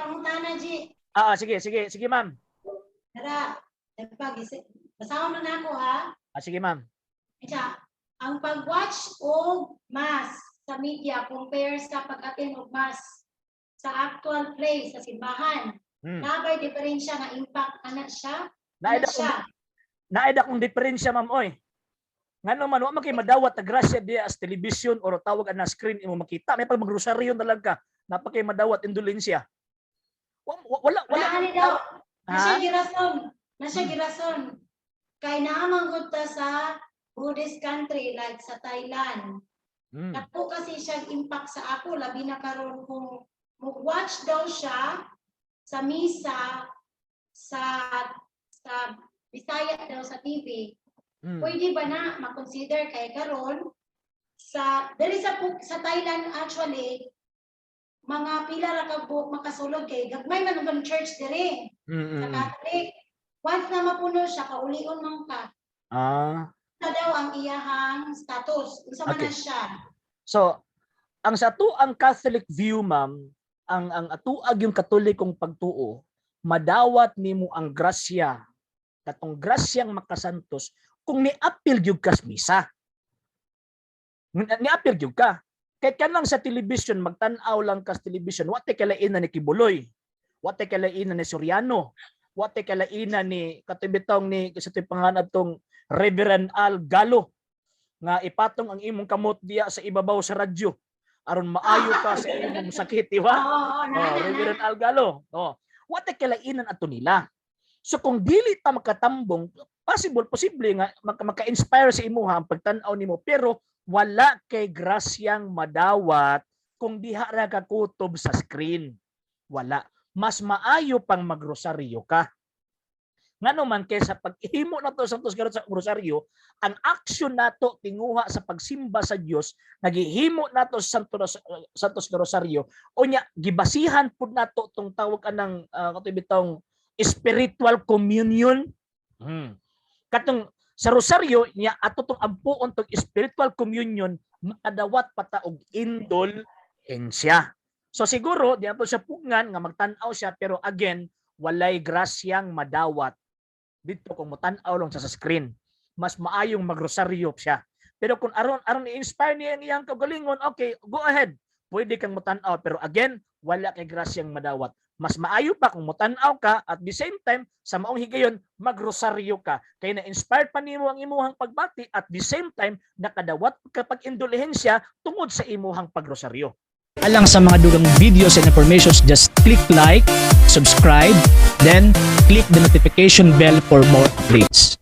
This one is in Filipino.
pangutana, G. Sige, ma'am. Tara, basahan mo na ako, ha? Sige, ma'am. Kaya, ang pag-watch o mass sa media compare sa pag-attend og mass sa actual play sa simbahan. Nabay diferensya nga impact ana siya? Naida kong diferensya, ma'am, oy. Ngano man, wa man kay madawat na grasya diya as television or tawag na screen imo makita. May pag magrosaryo talaga. Napa kay madawat indulensya. Wala. Ani daw. Nasa girason. Kay naamang gud ta sa Buddhist country like sa Thailand. Napo kasi siya impact sa ako labi na karon kung mag-watch daw siya sa misa sa Bisaya daw sa TV. Pwede ba na ma-consider kay karon sa Thailand actually mga pila ra ka buok makasulod kay gagmay man ang church dire sa Catholic. Once na mapuno siya kaulion man ka. Daw ang iyahang status. Isa man na siya. So, ang sa ang Catholic view, ma'am, ang atuag yung katolikong pagtuo, madawat nimo ang grasya, katong grasyang makasantos kung ni-appeal gyud ka sa misa. Ni-appeal gyud ka. Kaya kanang sa television, magtanaw lang ka sa television, wate kalainan ni Kibuloy, wate kalainan ni Soriano, wate kalainan ni katibitong ni sa panganad tong Reverend Al Galo nga ipatong ang imong kamot diya sa ibabaw sa radyo aron maayo ka sa imong sakit, di ba? Reverend Al Galo. Wate kalainan ato nila. So kung dili ta makatambong, posible nga maka-inspire sa imuha ang pagtan-aw nimo, pero wala kay grasyang madawat kung diha ra ka kutob sa screen. Wala. Mas maayo pang magrosaryo ka. Ngano man kaysa paghimo nato sa rosaryo, ang action nato tinguha sa pagsimba sa Dios, naghihimo nato sa santos nga rosaryo, unya gibasihan pud nato tong tawag anang katibitong spiritual communion. Katong sa rosaryo niya ato tong ampuon tong spiritual communion makadawat pata og indulhensya. So siguro di ato siya pugngan nga magtan-aw siya, pero again walay grasyang madawat dito kung mutan-aw lang sa screen. Mas maayong magrosaryo siya. Pero kung aron i-inspire niya ang iyang kagalingon, okay, go ahead. Pwede kang mutan-aw, pero again wala kay grasyang madawat. Mas maayo pa kung mutan-aw ka at the same time sa maong higayon magrosaryo ka. Kaya na-inspire pa nimo ang imuhang pagbati at the same time nakadawat kapag indulhensya tungod sa imuhang pagrosaryo. Alang sa mga dugang videos and informations, just click like, subscribe, then click the notification bell for more updates.